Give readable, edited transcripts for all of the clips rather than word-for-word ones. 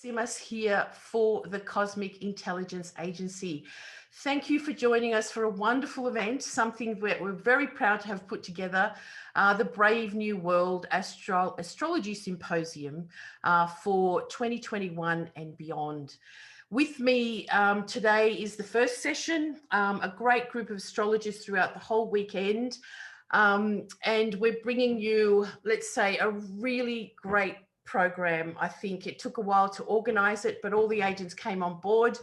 Simas here for the Cosmic Intelligence Agency. Thank you for joining us for a wonderful event, something we're very proud to have put together, the Brave New World Astrology Symposium for 2021 and beyond. With me today is the first session, a great group of astrologers throughout the whole weekend. And we're bringing you, let's say, a really great program. I think it took a while to organize it, but all the agents came on board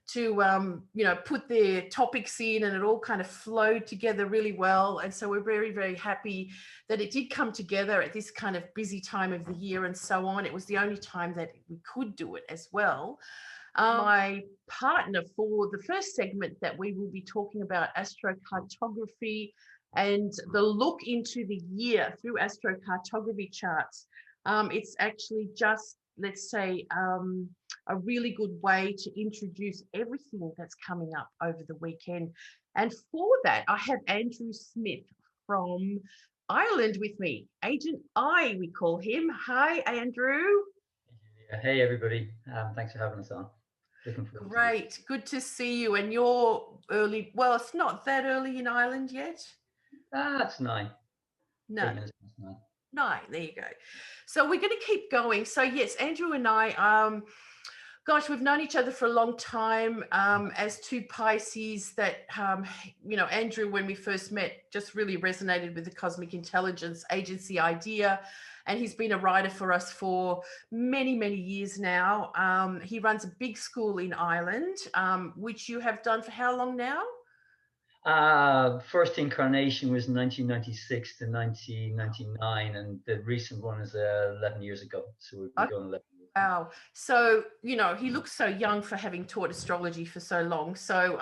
to put their topics in, and it all kind of flowed together really well. And so we're very, very happy that it did come together at this kind of busy time of the year and so on. It was the only time that we could do it as well. My partner for the first segment that we will be talking about astrocartography and the look into the year through astrocartography charts. It's actually just, let's say, a really good way to introduce everything that's coming up over the weekend. And for that, I have Andrew Smith from Ireland with me. Agent I, we call him. Hi, Andrew. Hey, everybody. Thanks for having us on. Looking forward to it. Great. Good to see you. And you're early. Well, it's not that early in Ireland yet. It's 9. No. 8 minutes past 9. 9, there you go. So we're going to keep going. So yes, Andrew and I, gosh, we've known each other for a long time as two Pisces that, Andrew, when we first met, just really resonated with the Cosmic Intelligence Agency idea. And he's been a writer for us for many, many years now. He runs a big school in Ireland, which you have done for how long now? First incarnation was 1996 to 1999, and the recent one is 11 years ago. So we've been going 11 years. Wow. So, he looks so young for having taught astrology for so long. So,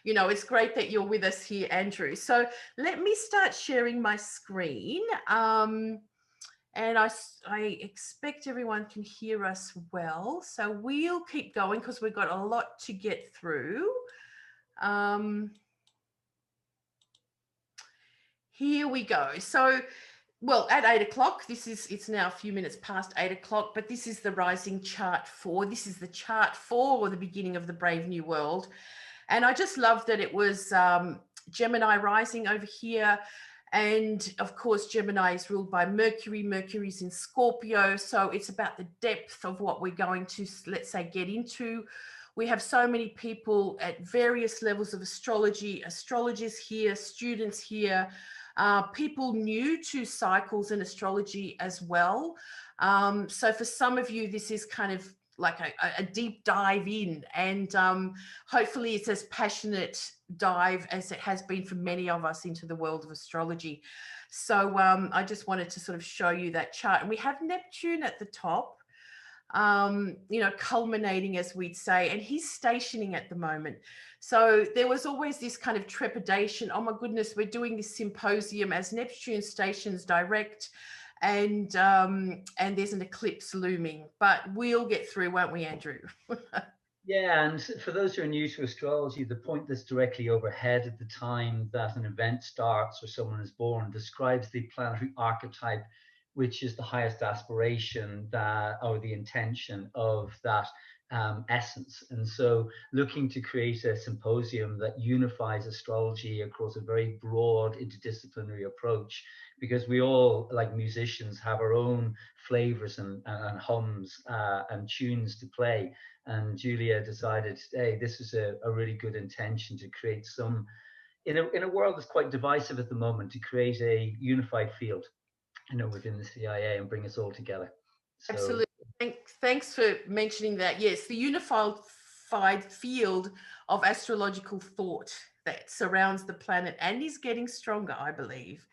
it's great that you're with us here, Andrew. So let me start sharing my screen. And I expect everyone can hear us well. So we'll keep going because we've got a lot to get through. Here we go. So, well, at 8 o'clock, it's now a few minutes past 8 o'clock, but this is the rising chart 4. This is the chart for the beginning of the Brave New World. And I just love that it was Gemini rising over here. And of course, Gemini is ruled by Mercury. Mercury's in Scorpio. So it's about the depth of what we're going to, let's say, get into. We have so many people at various levels of astrology, astrologers here, students here, people new to cycles and astrology as well. So for some of you, this is kind of like a deep dive in, and hopefully it's as passionate dive as it has been for many of us into the world of astrology. So I just wanted to sort of show you that chart. And we have Neptune at the top, culminating, as we'd say, and he's stationing at the moment. So there was always this kind of trepidation. Oh my goodness, we're doing this symposium as Neptune stations direct, and there's an eclipse looming, but we'll get through, won't we, Andrew? Yeah, and for those who are new to astrology, the point that's directly overhead at the time that an event starts or someone is born describes the planetary archetype, which is the highest aspiration or the intention of that essence. And so looking to create a symposium that unifies astrology across a very broad interdisciplinary approach, because we all, like musicians, have our own flavors and hums and tunes to play. And Julija decided, hey, this is a really good intention to create some, in a world that's quite divisive at the moment, to create a unified field, within the CIA and bring us all together. So, absolutely. Thanks for mentioning that. Yes, the unified field of astrological thought that surrounds the planet and is getting stronger, I believe.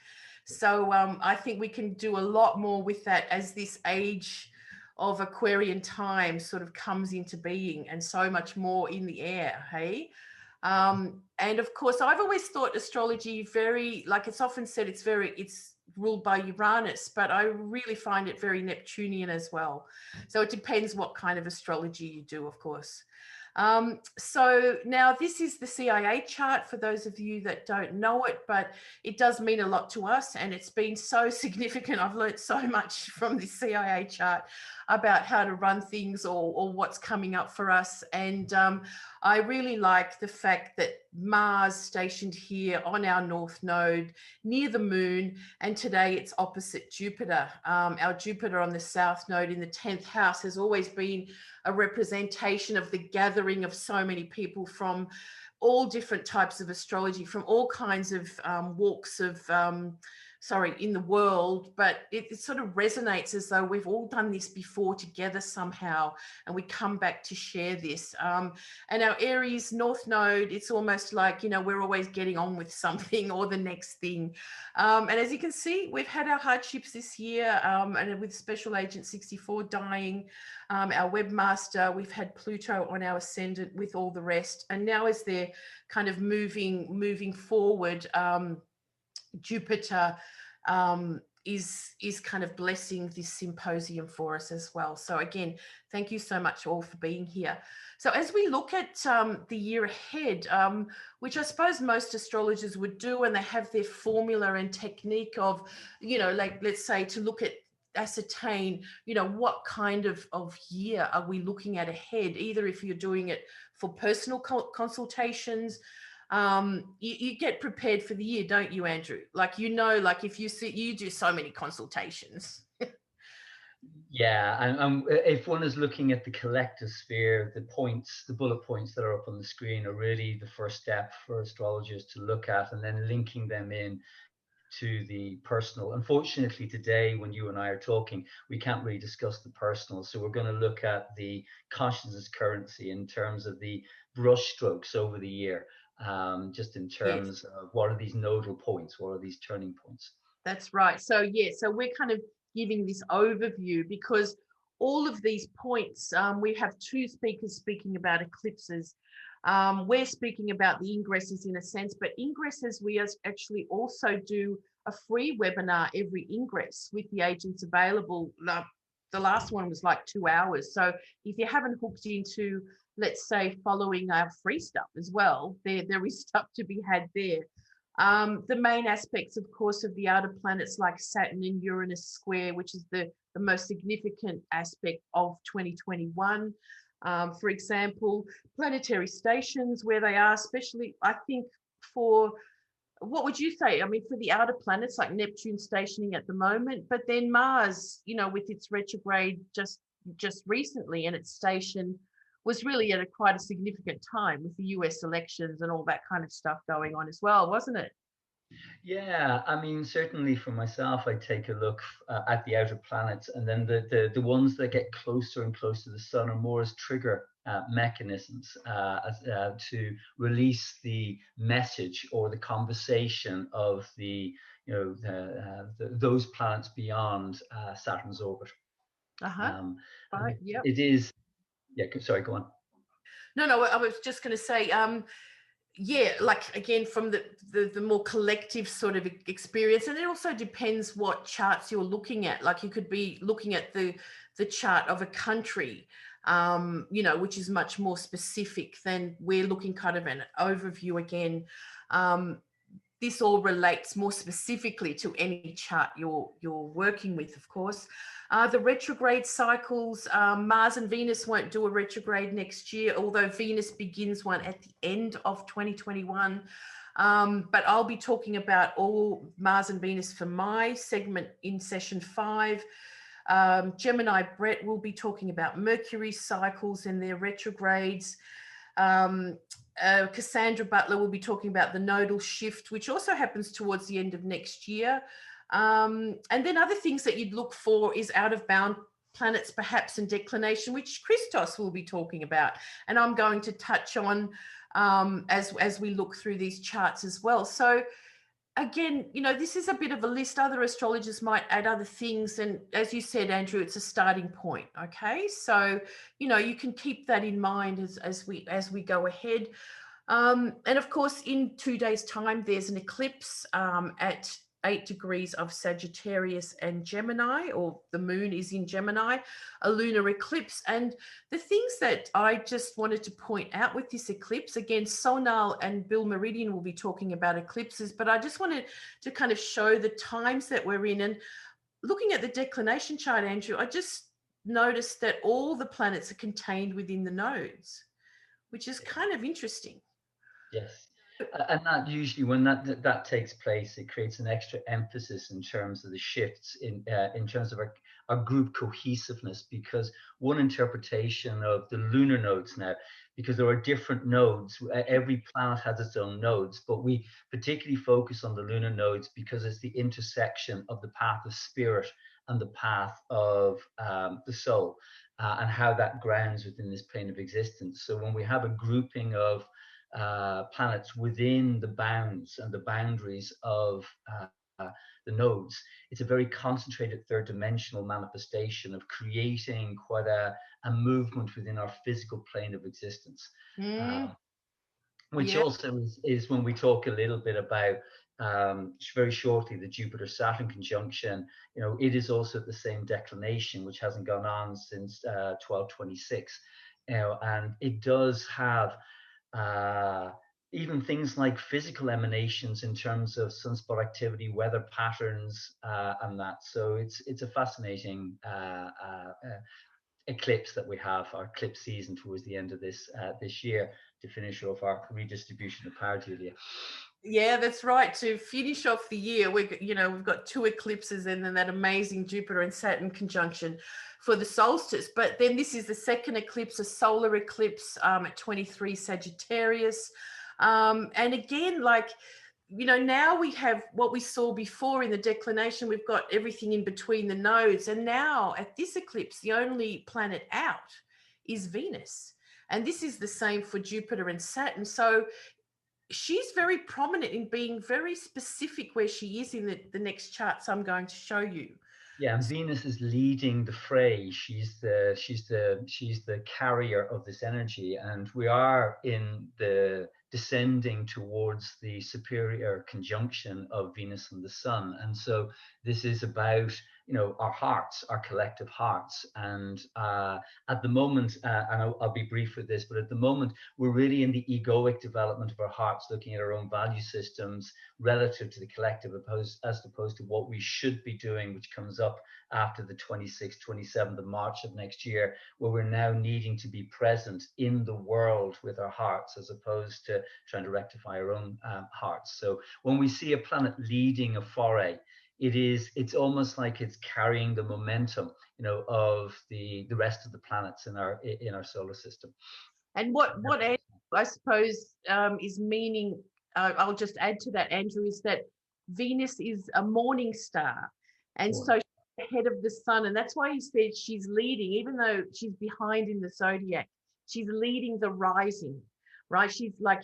So I think we can do a lot more with that as this age of Aquarian time sort of comes into being, and so much more in the air, hey? And of course, I've always thought astrology very, like it's often said, it's ruled by Uranus, but I really find it very Neptunian as well. So it depends what kind of astrology you do, of course. So now this is the CIA chart for those of you that don't know it, but it does mean a lot to us, and it's been so significant. I've learned so much from the CIA chart about how to run things or what's coming up for us. And I really like the fact that Mars stationed here on our north node near the moon, and today it's opposite Jupiter. Our Jupiter on the south node in the 10th house has always been a representation of the gathering of so many people from all different types of astrology, from all kinds of walks of in the world, but it sort of resonates as though we've all done this before together somehow, and we come back to share this. And our Aries North Node, it's almost like, you know, we're always getting on with something or the next thing. And as you can see, we've had our hardships this year, and with Special Agent 64 dying, our webmaster, we've had Pluto on our ascendant with all the rest. And now as they're kind of moving forward, Jupiter is kind of blessing this symposium for us as well. So again, thank you so much all for being here. So as we look at the year ahead, which I suppose most astrologers would do, and they have their formula and technique of, you know, like, let's say, to look at ascertain, you know, what kind of year are we looking at ahead, either if you're doing it for personal consultations. You get prepared for the year, don't you, Andrew? Like, you know, like if you see, you do so many consultations. Yeah, and if one is looking at the collective sphere, the points, the bullet points that are up on the screen are really the first step for astrologers to look at, and then linking them in to the personal. Unfortunately, today, when you and I are talking, we can't really discuss the personal. So we're going to look at the consciousness currency in terms of the brush strokes over the year, just in terms of what are these nodal points, what are these turning points. That's right. So yeah, so we're kind of giving this overview because all of these points, we have two speakers speaking about eclipses. We're speaking about the ingresses in a sense, but ingresses, we actually also do a free webinar every ingress with the agents available. The last one was like 2 hours. So if you haven't hooked into, let's say, following our free stuff as well, there is stuff to be had there. The main aspects, of course, of the outer planets like Saturn and Uranus square, which is the most significant aspect of 2021. For example, planetary stations, where they are, especially, I think, for, what would you say? I mean, for the outer planets like Neptune stationing at the moment, but then Mars, you know, with its retrograde just recently, and its station was really at quite a significant time with the US elections and all that kind of stuff going on as well, wasn't it? Yeah, I mean, certainly for myself, I take a look at the outer planets, and then the ones that get closer and closer to the sun are more as trigger mechanisms to release the message or the conversation of the, you know, those planets beyond Saturn's orbit. Right. Yep. It is. Yeah. Sorry. Go on. No, I was just going to say, yeah, like, again, from the more collective sort of experience, and it also depends what charts you're looking at. Like, you could be looking at the chart of a country, you know, which is much more specific than we're looking kind of an overview again. This all relates more specifically to any chart you're working with, of course. The retrograde cycles, Mars and Venus won't do a retrograde next year, although Venus begins one at the end of 2021. But I'll be talking about all Mars and Venus for my segment in session 5. Gemini Brett will be talking about Mercury cycles and their retrogrades. Cassandra Butler will be talking about the nodal shift, which also happens towards the end of next year. And then other things that you'd look for is out of bound planets, perhaps, and declination, which Christos will be talking about. And I'm going to touch on as we look through these charts as well. So again, you know, this is a bit of a list. Other astrologers might add other things. And as you said, Andrew, it's a starting point. Okay. So, you know, you can keep that in mind as we go ahead. And of course, in 2 days' time, there's an eclipse at 8 degrees of Sagittarius and Gemini, or the moon is in Gemini, a lunar eclipse. And the things that I just wanted to point out with this eclipse, again, Sonal and Bill Meridian will be talking about eclipses, but I just wanted to kind of show the times that we're in. And looking at the declination chart, Andrew, I just noticed that all the planets are contained within the nodes, which is kind of interesting. Yes. And that usually, when that takes place, it creates an extra emphasis in terms of the shifts in terms of our group cohesiveness, because one interpretation of the lunar nodes now, because there are different nodes, every planet has its own nodes, but we particularly focus on the lunar nodes because it's the intersection of the path of spirit and the path of the soul, and how that grounds within this plane of existence. So when we have a grouping of planets within the bounds and the boundaries of the nodes, it's a very concentrated third dimensional manifestation of creating quite a movement within our physical plane of existence. Which also is when we talk a little bit about very shortly the Jupiter Saturn conjunction. You know, it is also at the same declination, which hasn't gone on since 1226. You know, and it does have even things like physical emanations in terms of sunspot activity, weather patterns, and that. So it's a fascinating eclipse that we have, our eclipse season towards the end of this year, to finish off our redistribution of power, Julia. Yeah, that's right. To finish off the year, we've got 2 eclipses and then that amazing Jupiter and Saturn conjunction for the solstice. But then this is the second eclipse, a solar eclipse at 23 Sagittarius. And again, now we have what we saw before in the declination. We've got everything in between the nodes. And now at this eclipse, the only planet out is Venus. And this is the same for Jupiter and Saturn. So she's very prominent in being very specific where she is in the next charts I'm going to show you. Yeah, and Venus is leading the fray. She's the carrier of this energy, and we are in the descending towards the superior conjunction of Venus and the Sun. And so this is about, our hearts, our collective hearts. And at the moment, and I'll be brief with this, but at the moment, we're really in the egoic development of our hearts, looking at our own value systems relative to the collective, as opposed to what we should be doing, which comes up after the 26th, 27th of March of next year, where we're now needing to be present in the world with our hearts, as opposed to trying to rectify our own hearts. So when we see a planet leading a foray, it's almost like it's carrying the momentum, of the rest of the planets in our solar system. And what I suppose is meaning, I'll just add to that, Andrew, is that Venus is a morning star, and so she's ahead of the sun, and that's why he said she's leading, even though she's behind in the zodiac. She's leading the rising, right? She's like,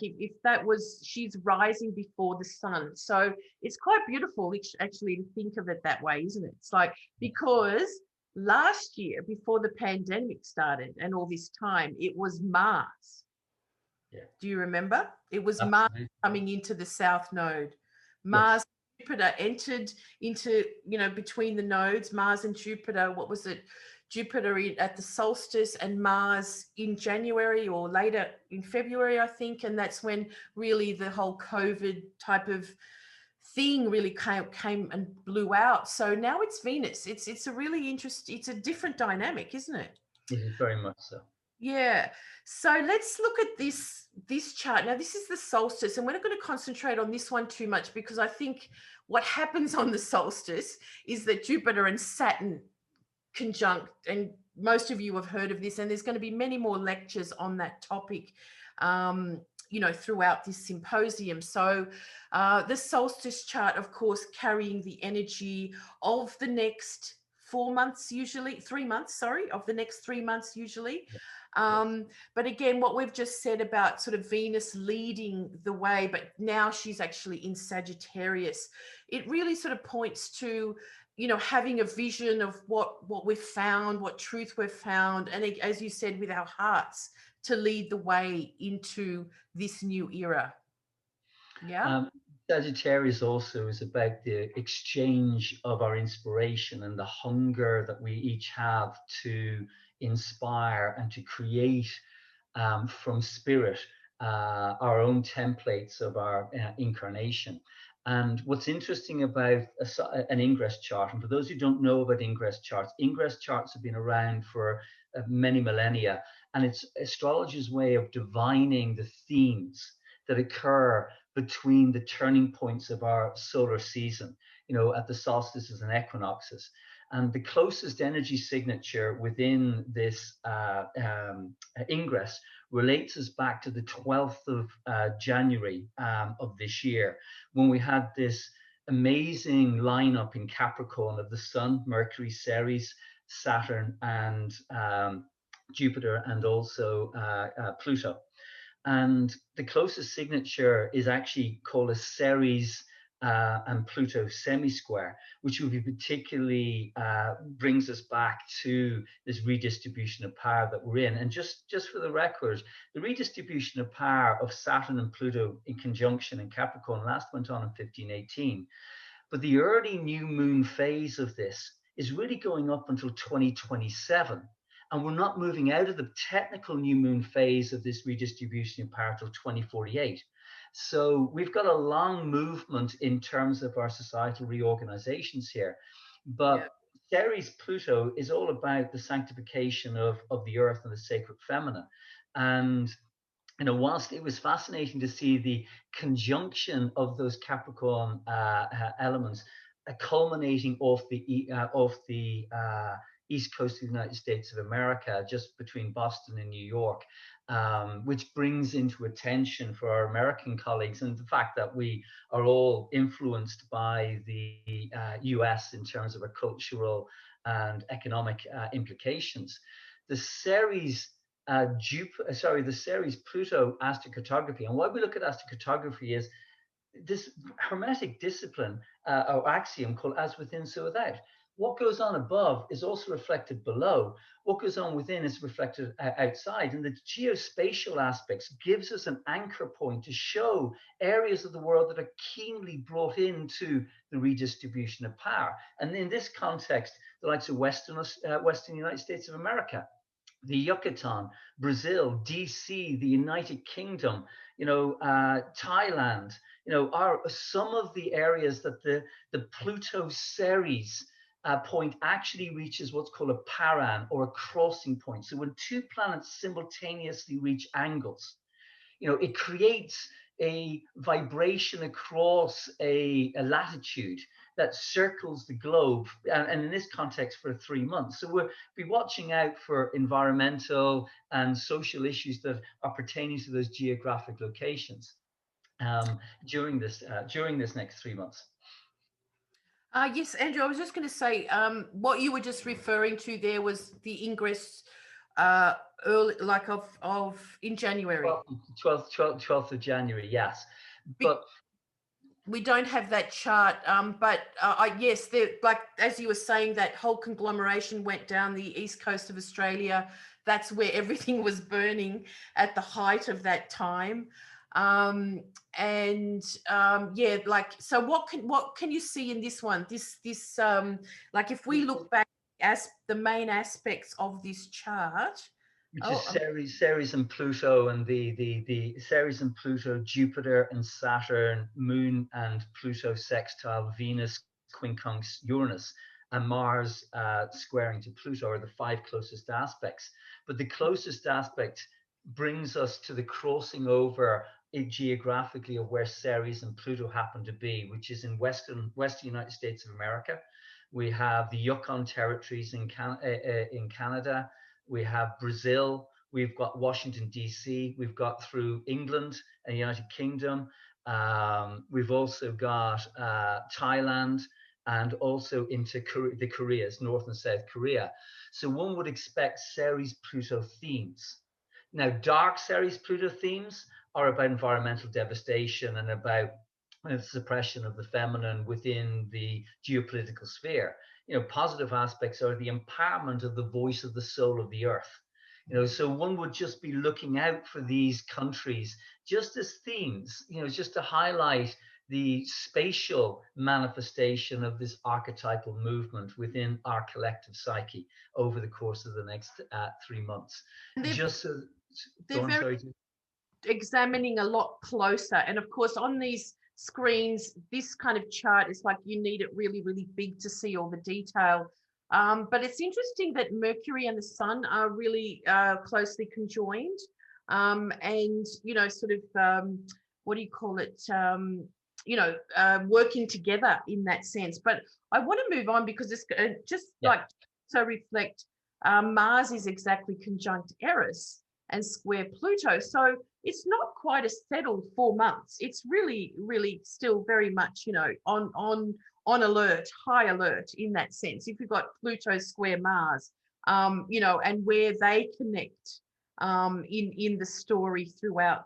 she's rising before the sun. So it's quite beautiful, actually, to think of it that way, isn't it? It's like, because last year, before the pandemic started and all this time, it was Mars. Yeah. Do you remember? It was Mars coming into the south node. Mars, yes. Jupiter entered into, between the nodes, Mars and Jupiter. What was it? Jupiter at the solstice and Mars in January or later in February, I think. And that's when really the whole COVID type of thing really came and blew out. So now it's Venus. It's a really interesting, it's a different dynamic, isn't it? It is very much so. Yeah. So let's look at this chart. Now, this is the solstice, and we're not going to concentrate on this one too much, because I think what happens on the solstice is that Jupiter and Saturn conjunct, and most of you have heard of this, and there's going to be many more lectures on that topic throughout this symposium. So the solstice chart, of course, carrying the energy of the next 3 months usually. But again, what we've just said about sort of Venus leading the way, but now she's actually in Sagittarius, it really sort of points to, having a vision of what we've found, what truth we've found, and as you said, with our hearts, to lead the way into this new era. Yeah. Sagittarius also is about the exchange of our inspiration and the hunger that we each have to inspire and to create from spirit our own templates of our incarnation. And what's interesting about an ingress chart, and for those who don't know about ingress charts have been around for many millennia, and it's astrology's way of divining the themes that occur between the turning points of our solar season, you know, at the solstices and equinoxes. And the closest energy signature within this ingress relates us back to the 12th of January of this year, when we had this amazing lineup in Capricorn of the Sun, Mercury, Ceres, Saturn, and Jupiter, and also Pluto. And the closest signature is actually called a Ceres and Pluto semi-square, which will be particularly brings us back to this redistribution of power that we're in. And just for the record, the redistribution of power of Saturn and Pluto in conjunction in Capricorn last went on in 1518. But the early new moon phase of this is really going up until 2027. And we're not moving out of the technical new moon phase of this redistribution of power till 2048. So we've got a long movement in terms of our societal reorganizations here. But Ceres Pluto is all about the sanctification of the earth and the sacred feminine. And you know, whilst it was fascinating to see the conjunction of those Capricorn elements culminating off the east coast of the United States of America, just between Boston and New York, which brings into attention for our American colleagues, and the fact that we are all influenced by the US in terms of our cultural and economic implications. The Ceres the Ceres Pluto astrocartography, and why we look at astrocartography is this hermetic discipline or axiom called as within, so without. What goes on above is also reflected below. What goes on within is reflected outside. And the geospatial aspects gives us an anchor point to show areas of the world that are keenly brought into the redistribution of power. And in this context, the likes of Western United States of America, the Yucatan, Brazil, DC, the United Kingdom, you know, Thailand, you know, are some of the areas that the Pluto Ceres point actually reaches what's called a paran, or a crossing point. So when two planets simultaneously reach angles, you know, it creates a vibration across a latitude that circles the globe, and in this context for 3 months. So we'll be watching out for environmental and social issues that are pertaining to those geographic locations during this next 3 months. Yes, Andrew, I was just going to say, what you were just referring to there was the ingress early, like in January. 12th of January, yes. But we don't have that chart, but yes, like as you were saying, that whole conglomeration went down the east coast of Australia. That's where everything was burning at the height of that time. Yeah, like, so what can you see in this one? This like, if we look back as the main aspects of this chart, which is Ceres and Pluto, and the Ceres and Pluto, Jupiter and Saturn, Moon and Pluto sextile, Venus quincunx Uranus, and Mars squaring to Pluto are the 5 closest aspects. But the closest aspect brings us to the crossing over geographically of where Ceres and Pluto happen to be, which is in Western United States of America. We have the Yukon territories in Canada. We have Brazil. We've got Washington, D.C. We've got through England and the United Kingdom. We've also got Thailand, and also into the Koreas, North and South Korea. So one would expect Ceres Pluto themes. Now, dark Ceres Pluto themes are about environmental devastation and about the suppression of the feminine within the geopolitical sphere. You know, positive aspects are the empowerment of the voice of the soul of the earth. You know, so one would just be looking out for these countries just as themes, you know, just to highlight the spatial manifestation of this archetypal movement within our collective psyche over the course of the next 3 months. Just so, they're very examining a lot closer. And of course, on these screens, this kind of chart is like you need it really, really big to see all the detail. But it's interesting that Mercury and the Sun are really closely conjoined. And, you know, sort of, what do you call it? You know, working together in that sense. But I want to move on because it's just like to reflect, Mars is exactly conjunct Eris and square Pluto. So it's not quite a settled 4 months. It's really, really still very much, you know, on alert, high alert in that sense. If you've got Pluto square Mars, you know, and where they connect in the story throughout,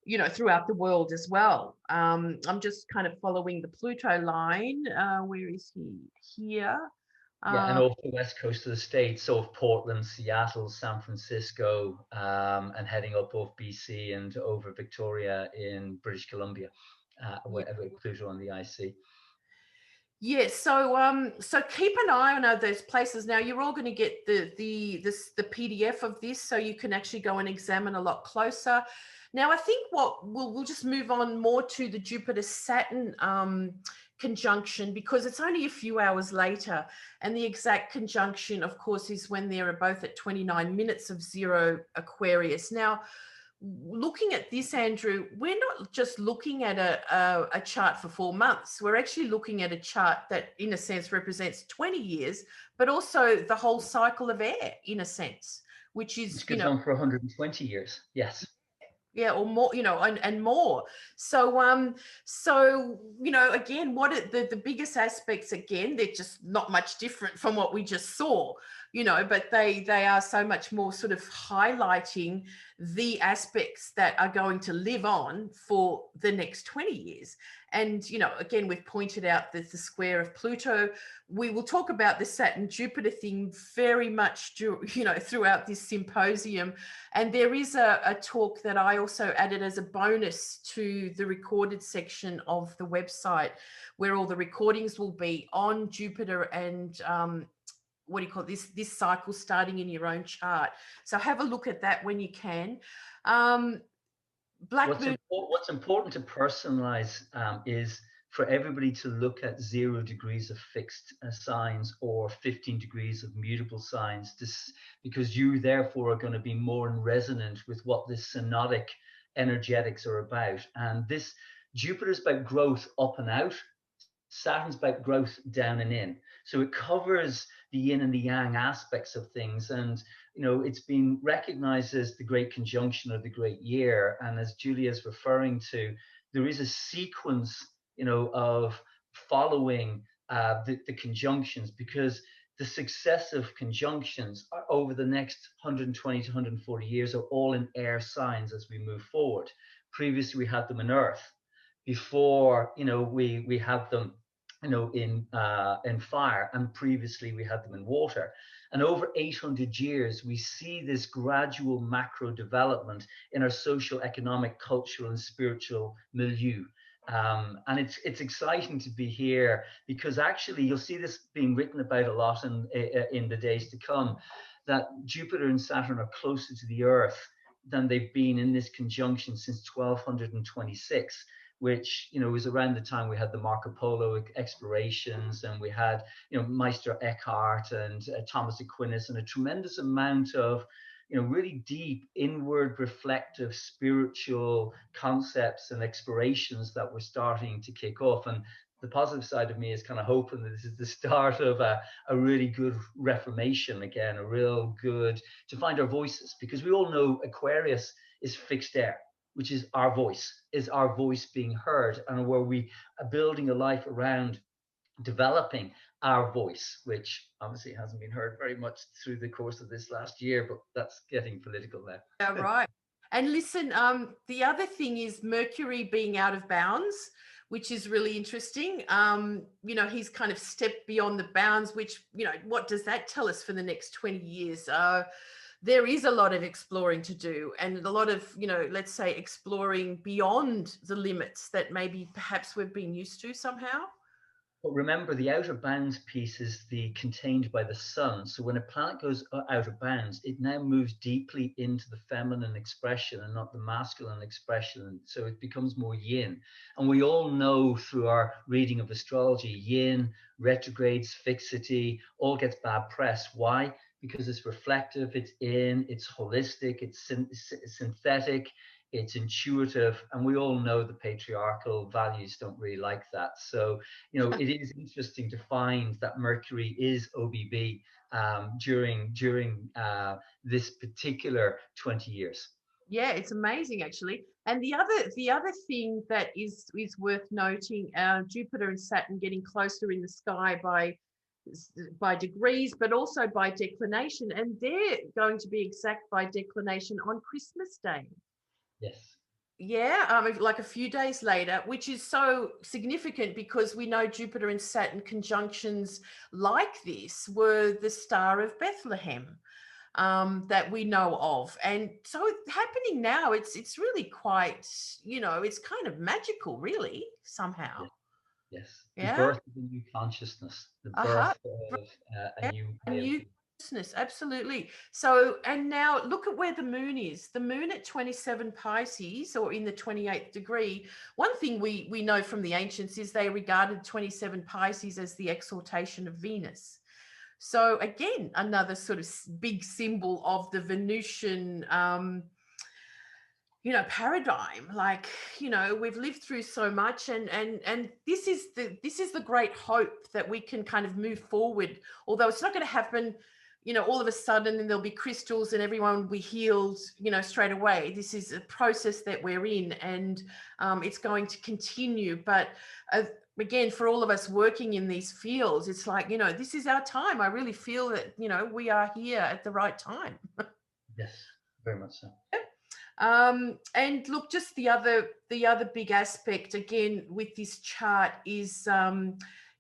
you know, throughout the world as well. I'm just kind of following the Pluto line. Where is he? Here. Yeah, and off the west coast of the States, so of Portland, Seattle, San Francisco, and heading up off BC and over Victoria in British Columbia, wherever Pluto on the IC. Yes, so keep an eye on those places. Now you're all going to get the PDF of this, so you can actually go and examine a lot closer. Now I think what we'll just move on more to the Jupiter Saturn conjunction, because it's only a few hours later, and the exact conjunction, of course, is when they're both at 29 minutes of 0 Aquarius. Now, looking at this, Andrew, we're not just looking at a chart for 4 months. We're actually looking at a chart that, in a sense, represents 20 years, but also the whole cycle of air, in a sense, which is, which goes on for 120 years. Yes. Yeah, or more, you know, and more. So, so, you know, again, what are the biggest aspects? Again, they're just not much different from what we just saw, you know, but they are so much more sort of highlighting the aspects that are going to live on for the next 20 years. And, you know, again, we've pointed out that the square of Pluto. We will talk about the Saturn-Jupiter thing very much, you know, throughout this symposium. And there is a talk that I also added as a bonus to the recorded section of the website, where all the recordings will be on Jupiter and what do you call it? This cycle starting in your own chart. So have a look at that when you can. What's important to personalize is for everybody to look at 0 degrees of fixed signs or 15 degrees of mutable signs, because you therefore are going to be more in resonance with what this synodic energetics are about. And this Jupiter's about growth up and out, Saturn's about growth down and in. So it covers the yin and the yang aspects of things. And, you know, it's been recognized as the great conjunction of the great year. And as Julia is referring to, there is a sequence, you know, of following the conjunctions, because the successive conjunctions over the next 120 to 140 years are all in air signs as we move forward. Previously, we had them in Earth. Before, you know, we had them, you know, in fire, and previously we had them in water. And over 800 years, we see this gradual macro development in our social, economic, cultural, and spiritual milieu. And it's exciting to be here, because actually you'll see this being written about a lot in the days to come, that Jupiter and Saturn are closer to the Earth than they've been in this conjunction since 1226. Which, you know, was around the time we had the Marco Polo explorations, and we had, you know, Meister Eckhart and Thomas Aquinas, and a tremendous amount of, you know, really deep, inward, reflective, spiritual concepts and explorations that were starting to kick off. And the positive side of me is kind of hoping that this is the start of a really good reformation again, a real good to find our voices, because we all know Aquarius is fixed air, which is our voice being heard, and where we are building a life around developing our voice, which obviously hasn't been heard very much through the course of this last year, but that's getting political now. Yeah, right. And listen, the other thing is Mercury being out of bounds, which is really interesting. You know, he's kind of stepped beyond the bounds, which, you know, what does that tell us for the next 20 years? there is a lot of exploring to do, and a lot of, you know, let's say exploring beyond the limits that maybe perhaps we've been used to somehow. But remember, the outer bounds piece is the contained by the sun. So when a planet goes out of bounds, it now moves deeply into the feminine expression and not the masculine expression. So it becomes more yin. And we all know through our reading of astrology, yin, retrogrades, fixity, all gets bad press. Why? Because it's reflective, it's it's holistic, it's synthetic, it's intuitive, and we all know the patriarchal values don't really like that. So, you know, it is interesting to find that Mercury is OBB during this particular 20 years. Yeah, it's amazing actually. And the other thing that is worth noting, Jupiter and Saturn getting closer in the sky by degrees, but also by declination, and they're going to be exact by declination on Christmas Day. Yes. Yeah, like a few days later, which is so significant because we know Jupiter and Saturn conjunctions like this were the Star of Bethlehem, that we know of. And so happening now, it's really quite, you know, it's kind of magical, really, somehow. Yes. Yes. Yeah. The birth of a new consciousness, the birth of a new way of consciousness, absolutely. So, and now look at where the moon is. The moon at 27 Pisces, or in the 28th degree. One thing we know from the ancients is they regarded 27 Pisces as the exaltation of Venus. So again, another sort of big symbol of the Venusian you know, paradigm. Like, you know, we've lived through so much, and this is the great hope that we can kind of move forward, although it's not going to happen, you know, all of a sudden and there'll be crystals and everyone will be healed, you know, straight away. This is a process that we're in, and it's going to continue. But again, for all of us working in these fields, it's like, you know, this is our time. I really feel that, you know, we are here at the right time. Yes, very much so. And look, just the other big aspect again with this chart is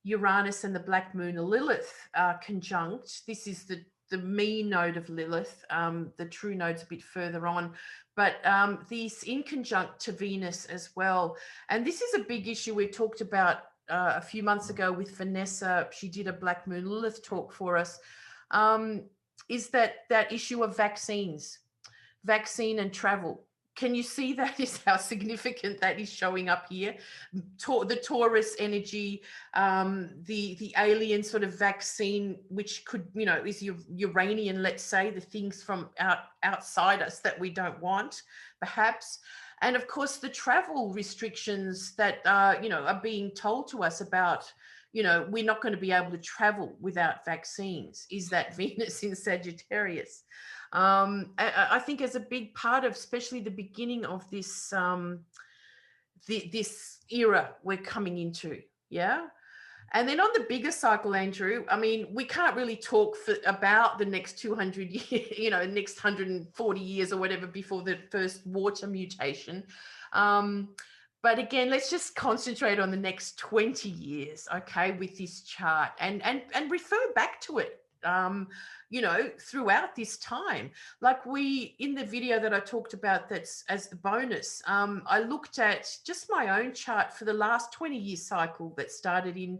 Uranus and the Black Moon Lilith conjunct. This is the mean node of Lilith. The true node's a bit further on, but these in conjunct to Venus as well. And this is a big issue we talked about a few months ago with Vanessa. She did a Black Moon Lilith talk for us. Is that issue of vaccine and travel. Can you see that is how significant that is showing up here? The Taurus energy, the alien sort of vaccine, which could, you know, is Uranian, let's say, the things from outside us that we don't want, perhaps. And of course, the travel restrictions that, you know, are being told to us about, you know, we're not going to be able to travel without vaccines. Is that Venus in Sagittarius? I think as a big part of, especially the beginning of this this era we're coming into, yeah. And then on the bigger cycle, Andrew, I mean, we can't really talk about the next 200 years, you know, next 140 years or whatever before the first water mutation. But again, let's just concentrate on the next 20 years, okay, with this chart, and refer back to it. You know, throughout this time, like in the video that I talked about, that's as the bonus, I looked at just my own chart for the last 20-year cycle that started in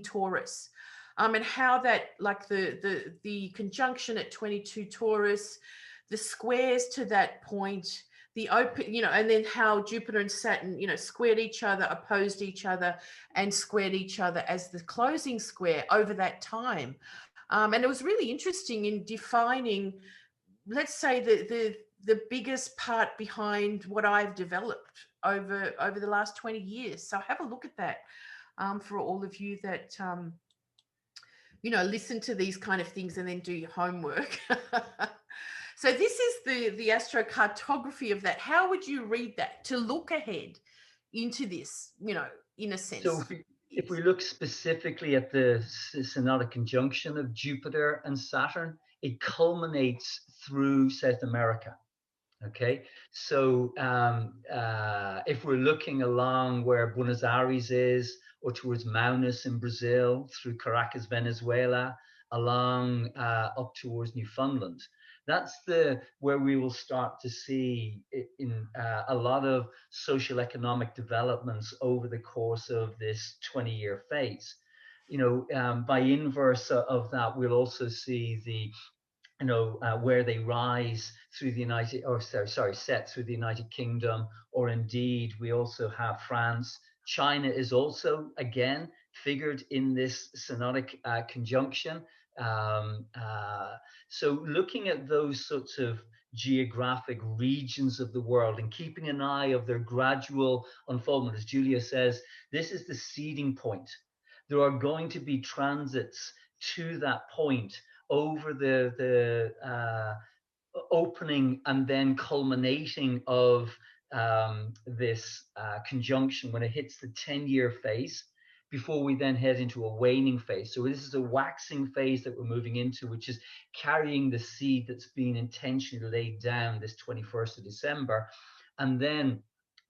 Taurus, and how that, like the conjunction at 22 Taurus, the squares to that point, the open, you know, and then how Jupiter and Saturn, you know, squared each other, opposed each other, and squared each other as the closing square over that time. And it was really interesting in defining, let's say, the biggest part behind what I've developed over the last 20 years. So have a look at that for all of you that, you know, listen to these kind of things and then do your homework. So this is the astrocartography of that. How would you read that to look ahead into this, you know, in a sense? So if we look specifically at the synodic conjunction of Jupiter and Saturn, it culminates through South America. Okay, so if we're looking along where Buenos Aires is, or towards Manaus in Brazil, through Caracas, Venezuela, along up towards Newfoundland, That's where we will start to see in a lot of social economic developments over the course of this 20-year phase. By inverse of that, we'll also see the where they rise through the set through the United Kingdom, or indeed we also have France. China is also again figured in this synodic conjunction. So looking at those sorts of geographic regions of the world and keeping an eye of their gradual unfoldment, as Julia says, this is the seeding point. There are going to be transits to that point over the opening and then culminating of this conjunction when it hits the 10-year phase, before we then head into a waning phase. So this is a waxing phase that we're moving into, which is carrying the seed that's been intentionally laid down this 21st of December. And then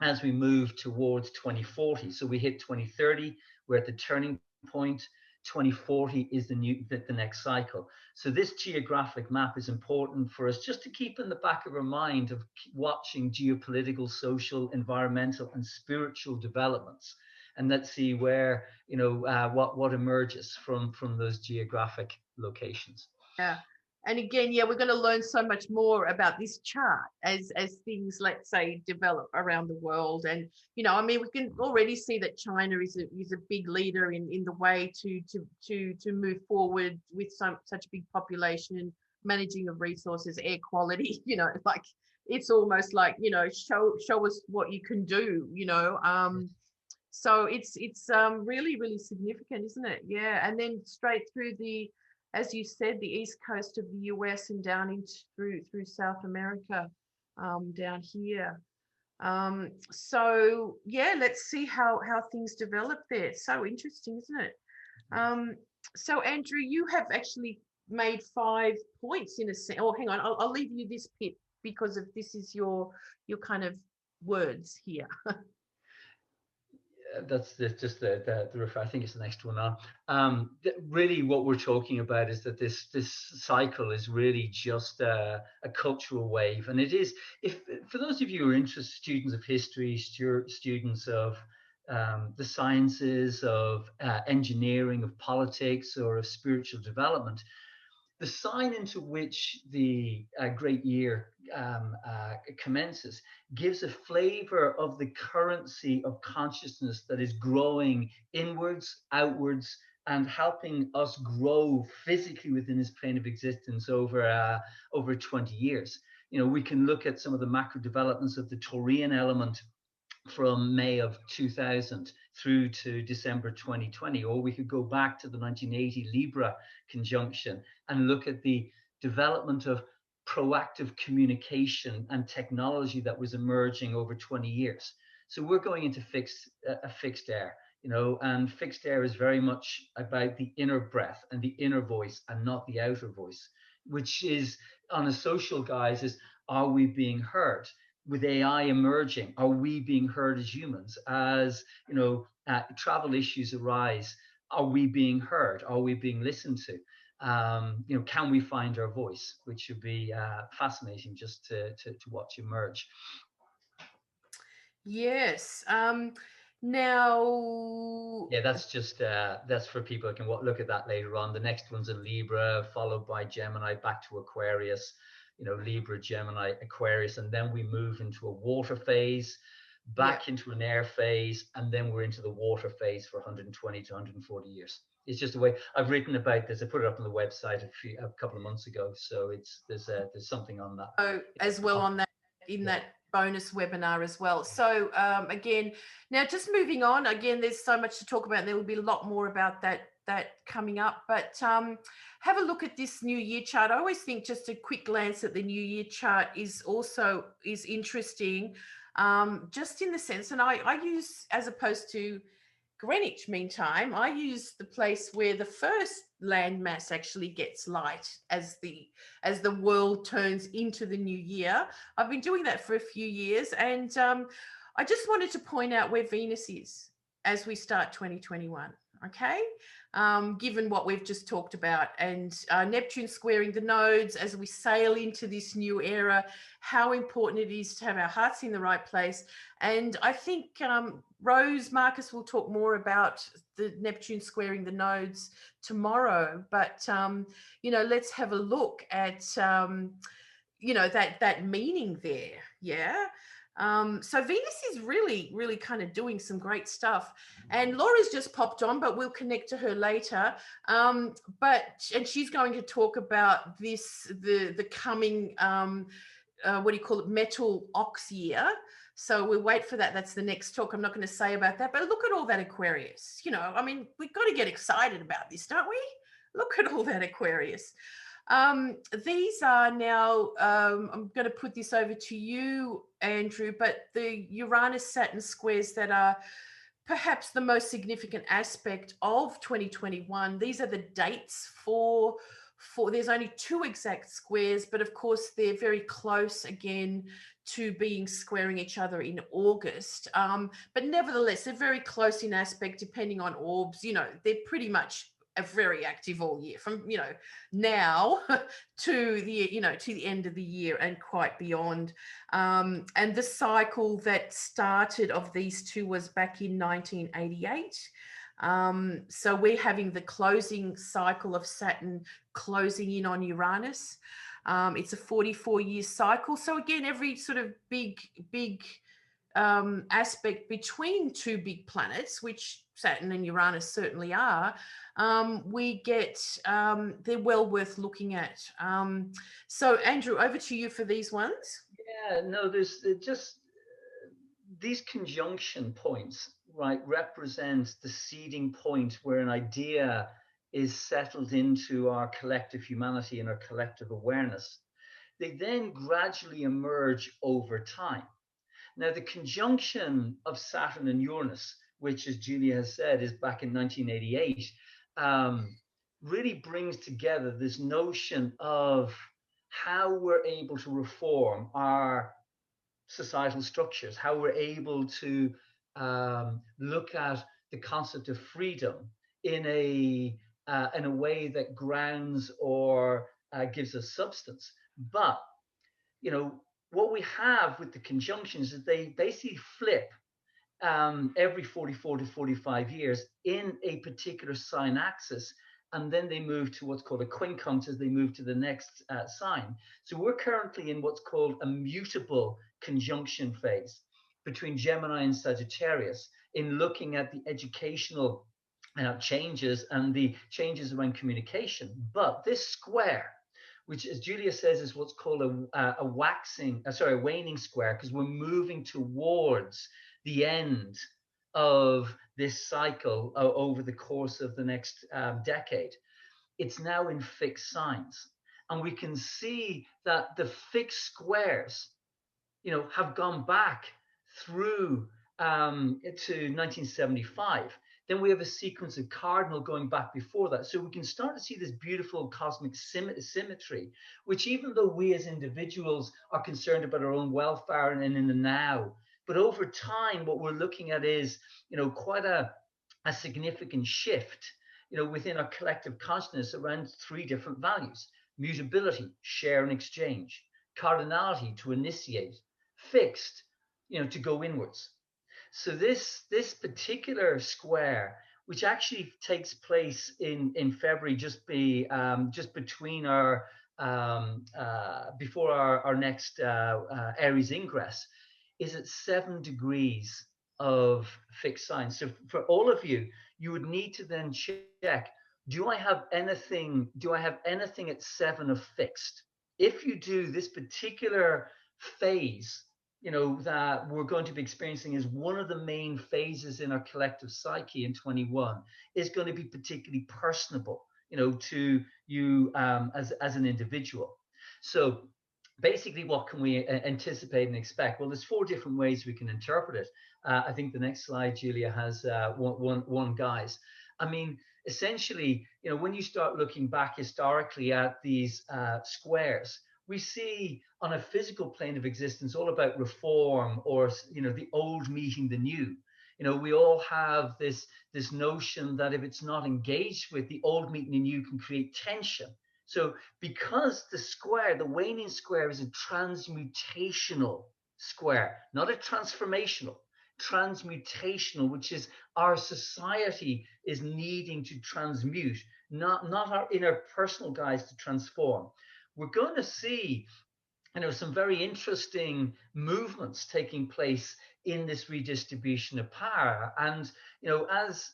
as we move towards 2040, so we hit 2030, we're at the turning point. 2040 is the next cycle. So this geographic map is important for us just to keep in the back of our mind of watching geopolitical, social, environmental, and spiritual developments. And let's see where, what emerges from those geographic locations. Yeah. And again, yeah, we're going to learn so much more about this chart as things, let's say, develop around the world. And, I mean, we can already see that China is a big leader in the way to move forward with such a big population, managing of resources, air quality, like it's almost like, show us what you can do, So it's really, really significant, isn't it? Yeah. And then straight through as you said, the east coast of the US and down into through South America, down here. So yeah, let's see how things develop there. So interesting, isn't it? So Andrew, you have actually made 5 points in a sense. Oh, hang on, I'll leave you this bit because this is your kind of words here. That's just the refer. I think it's the next one on. Really, what we're talking about is that this cycle is really just a cultural wave, and it is. If for those of you who are interested, students of history, students of the sciences, of engineering, of politics, or of spiritual development, the sign into which the great year commences gives a flavor of the currency of consciousness that is growing inwards, outwards, and helping us grow physically within this plane of existence over 20 years. We can look at some of the macro developments of the Taurian element from May of 2000 through to December 2020, or we could go back to the 1980 Libra conjunction and look at the development of proactive communication and technology that was emerging over 20 years. So we're going into a fixed air, and fixed air is very much about the inner breath and the inner voice and not the outer voice, which is on a social guise is, are we being heard? With AI emerging, are we being heard as humans? As travel issues arise, are we being heard? Are we being listened to? Can we find our voice? Which should be fascinating just to watch emerge. Yes. Now. Yeah, that's just that's for people who can look at that later on. The next one's in Libra, followed by Gemini, back to Aquarius. Libra, Gemini, Aquarius, and then we move into a water phase, back into an air phase, and then we're into the water phase for 120 to 140 years. It's just a way I've written about this. I put it up on the website a couple of months ago, so there's something on that. Oh, as well on that that bonus webinar as well. So again, now just moving on. Again, there's so much to talk about. And there will be a lot more about that coming up, but have a look at this new year chart. I always think just a quick glance at the new year chart is interesting, just in the sense, and I use, as opposed to Greenwich Mean Time, I use the place where the first landmass actually gets light as the world turns into the new year. I've been doing that for a few years, and I just wanted to point out where Venus is as we start 2021. okay, given what we've just talked about, and Neptune squaring the nodes as we sail into this new era, how important it is to have our hearts in the right place. And I think Rose Marcus will talk more about the Neptune squaring the nodes tomorrow, but you know, let's have a look at you know, that meaning there. Yeah. So Venus is really kind of doing some great stuff, and Laura's just popped on, but we'll connect to her later. And she's going to talk about this, the coming, what do you call it, metal ox year. So we'll wait for that. That's the next talk. I'm not going to say about that, but look at all that Aquarius. You know, I mean, we've got to get excited about this, don't we? Look at all that Aquarius. These are now, I'm going to put this over to you, Andrew, but the Uranus-Saturn squares that are perhaps the most significant aspect of 2021. These are the dates for there's only 2 exact squares, but of course they're very close again to being squaring each other in August. But nevertheless, they're very close in aspect depending on orbs. You know, they're pretty much very active all year, from, you know, now to the, you know, to the end of the year and quite beyond. And the cycle that started of these two was back in 1988. So we're having the closing cycle of Saturn closing in on Uranus. It's a 44-year cycle. So again, every sort of big aspect between 2 big planets, which Saturn and Uranus certainly are, we get, they're well worth looking at. So Andrew, over to you for these ones. Yeah, no, there's just these conjunction points, right, represent the seeding point where an idea is settled into our collective humanity and our collective awareness. They then gradually emerge over time. Now, the conjunction of Saturn and Uranus, which, as Julia has said, is back in 1988, really brings together this notion of how we're able to reform our societal structures, how we're able to look at the concept of freedom in a way that grounds or gives us substance. But, you know, what we have with the conjunctions is they basically flip every 44 to 45 years in a particular sign axis, and then they move to what's called a quincunx as they move to the next sign. So we're currently in what's called a mutable conjunction phase between Gemini and Sagittarius in looking at the educational changes and the changes around communication. But this square, which, as Julia says, is what's called a waning square, because we're moving towards the end of this cycle over the course of the next decade. It's now in fixed signs, and we can see that the fixed squares, you know, have gone back through to 1975. Then we have a sequence of cardinal going back before that. So we can start to see this beautiful cosmic symmetry, which, even though we as individuals are concerned about our own welfare and in the now, but over time, what we're looking at is, you know, quite a significant shift, you know, within our collective consciousness around 3 different values: mutability, share and exchange; cardinality, to initiate; fixed, you know, to go inwards. So this particular square, which actually takes place in February, just between our before our next Aries ingress, is at 7 degrees of fixed signs. So for all of you, you would need to then check: do I have anything at 7 of fixed? If you do, this particular phase, you know, that we're going to be experiencing is one of the main phases in our collective psyche in 21, is going to be particularly personable, you know, to you as an individual. So basically, what can we anticipate and expect? Well, there's 4 different ways we can interpret it. I think the next slide, Julia, has one, guys. I mean, essentially, you know, when you start looking back historically at these squares, we see on a physical plane of existence all about reform, or, you know, the old meeting the new. You know, we all have this notion that if it's not engaged with, the old meeting the new can create tension. So because the square, the waning square, is a transmutational square, not a transformational, transmutational, which is our society is needing to transmute, not our inner personal guys to transform. We're going to see, you know, some very interesting movements taking place in this redistribution of power. And, you know, as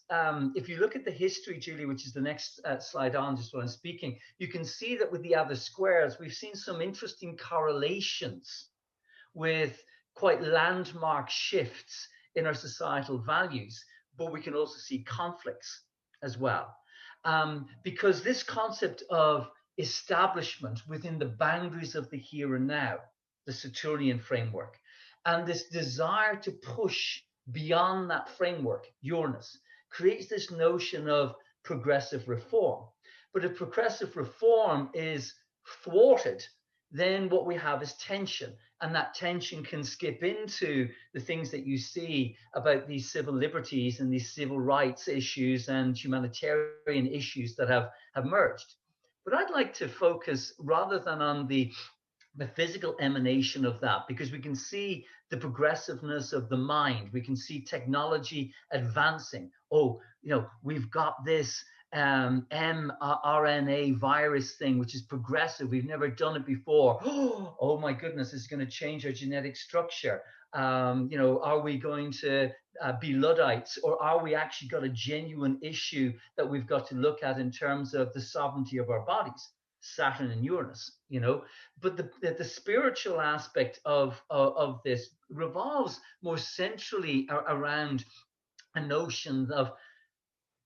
if you look at the history, Julie, which is the next slide on, just while I'm speaking, you can see that with the other squares, we've seen some interesting correlations with quite landmark shifts in our societal values, but we can also see conflicts as well. Because this concept of establishment within the boundaries of the here and now, the Saturnian framework, and this desire to push beyond that framework, Uranus, creates this notion of progressive reform. But if progressive reform is thwarted, then what we have is tension, and that tension can skip into the things that you see about these civil liberties and these civil rights issues and humanitarian issues that have merged. But I'd like to focus rather than on the physical emanation of that, because we can see the progressiveness of the mind. We can see technology advancing. Oh, you know, we've got this mRNA virus thing, which is progressive. We've never done it before. Oh my goodness, it's going to change our genetic structure. You know, are we going to be Luddites, or are we actually got a genuine issue that we've got to look at in terms of the sovereignty of our bodies? Saturn and Uranus, you know, but the spiritual aspect of this revolves more centrally around a notion of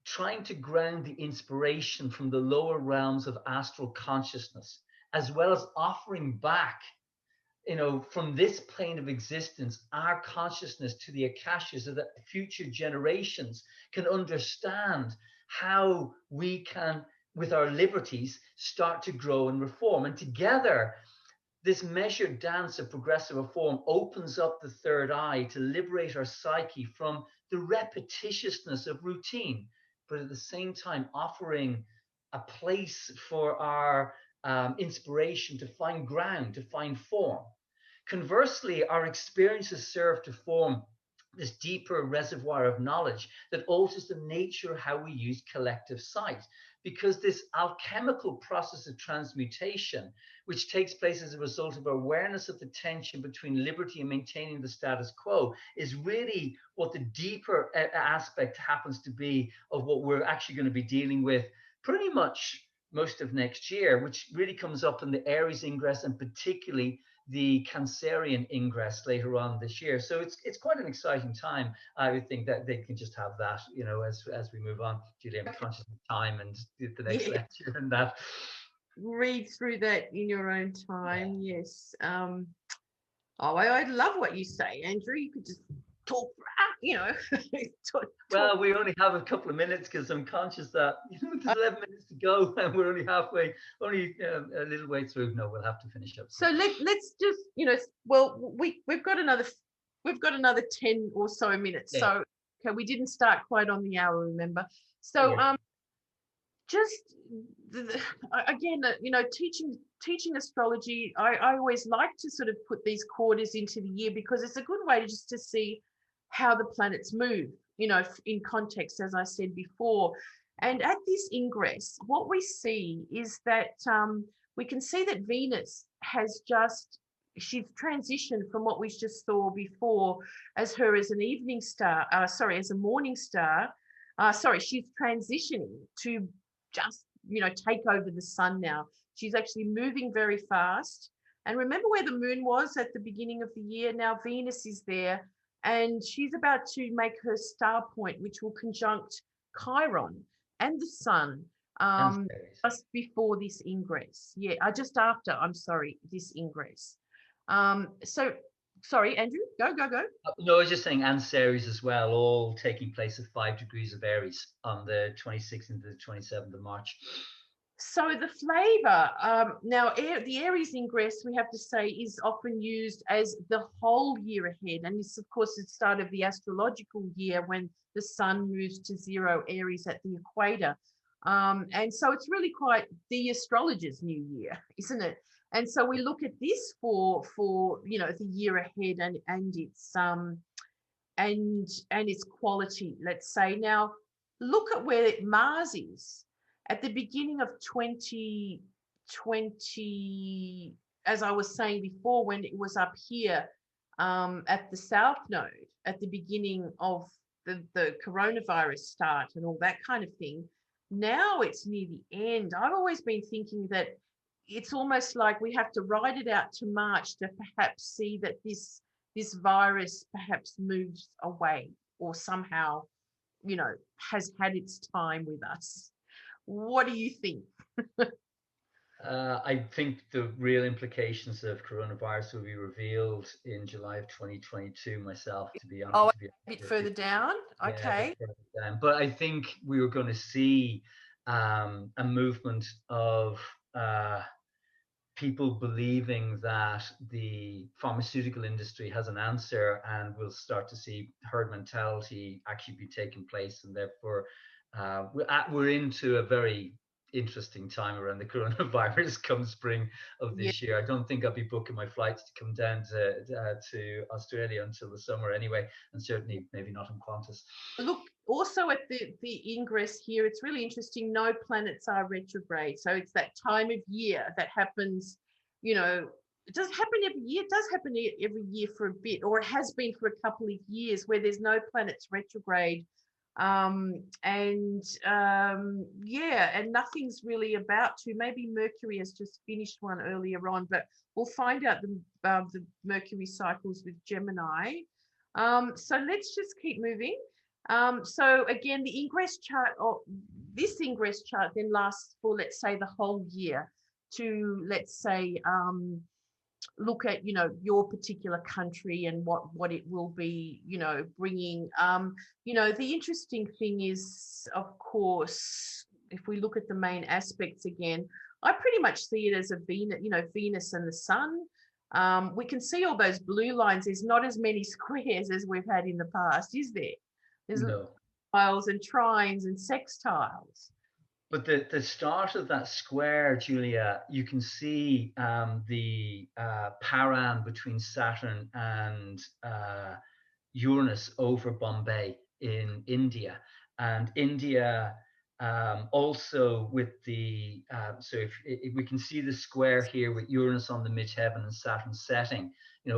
trying to ground the inspiration from the lower realms of astral consciousness, as well as offering back, you know, from this plane of existence, our consciousness to the Akashas, so that future generations can understand how we can, with our liberties, start to grow and reform. And together, this measured dance of progressive reform opens up the third eye to liberate our psyche from the repetitiousness of routine, but at the same time offering a place for our inspiration to find ground, to find form. Conversely, our experiences serve to form this deeper reservoir of knowledge that alters the nature of how we use collective sight. Because this alchemical process of transmutation, which takes place as a result of awareness of the tension between liberty and maintaining the status quo, is really what the deeper aspect happens to be of what we're actually going to be dealing with pretty much most of next year, which really comes up in the Aries ingress and particularly the Cancerian ingress later on this year. So it's quite an exciting time. I would think that they can just have that, you know, as we move on. Julie, I'm conscious of time and the next lecture and that. Read through that in your own time. Yeah. Yes. I love what you say, Andrew. You could just talk, you know. talk. Well, we only have a couple of minutes because I'm conscious that, you know, there's 11 minutes to go and we're only halfway, a little way through. No, we'll have to finish up. So let's just, you know, well, we've got another 10 or so minutes. Yeah. So okay, we didn't start quite on the hour, remember? So yeah. Again, you know, teaching astrology, I always like to sort of put these quarters into the year because it's a good way to see how the planets move, you know, in context, as I said before. And at this ingress, what we see is that we can see that Venus has she's transitioned from what we just saw before as an evening star, as a morning star. She's transitioning to just, you know, take over the sun now. She's actually moving very fast. And remember where the moon was at the beginning of the year? Now Venus is there and she's about to make her star point, which will conjunct Chiron and the sun just before this ingress. Yeah, just after, this ingress. Sorry, Andrew, go. No, I was just saying, and Ceres as well, all taking place at 5 degrees of Aries on the 26th into the 27th of March. So the flavor, now the Aries ingress, we have to say, is often used as the whole year ahead. And this, of course, is the start of the astrological year when the sun moves to 0 Aries at the equator. And so it's really quite the astrologer's new year, isn't it? And so we look at this for the year ahead and its and its quality, let's say. Now, look at where Mars is. At the beginning of 2020, as I was saying before, when it was up here at the South Node, at the beginning of the coronavirus start and all that kind of thing, now it's near the end. I've always been thinking that it's almost like we have to ride it out to March to perhaps see that this virus perhaps moves away or somehow, has had its time with us. What do you think? I think the real implications of coronavirus will be revealed in July of 2022 myself, to be honest. Oh, a bit further down? Okay. Yeah, further down. But I think we were going to see a movement of people believing that the pharmaceutical industry has an answer, and we'll start to see herd mentality actually be taking place. And therefore, we're into a very interesting time around the coronavirus come spring of this year. I don't think I'll be booking my flights to come down to Australia until the summer anyway, and certainly maybe not in Qantas. Look, also at the ingress here, it's really interesting. No planets are retrograde. So it's that time of year that happens, it doesn't happen every year. It does happen every year for a bit, or it has been for a couple of years where there's no planets retrograde. And nothing's really about to. Maybe Mercury has just finished one earlier on, but we'll find out the Mercury cycles with Gemini. So let's just keep moving. So again, the ingress chart, or this ingress chart, then lasts for, let's say, the whole year to, let's say, look at your particular country and what it will be bringing. The interesting thing is, of course, if we look at the main aspects again, I pretty much see it as a Venus and the sun. We can see all those blue lines. There's not as many squares as we've had in the past, is there? There's tiles and trines and sextiles. But the start of that square, Julia, you can see the paran between Saturn and Uranus over Bombay in India. And India also with the, so if we can see the square here with Uranus on the midheaven and Saturn setting,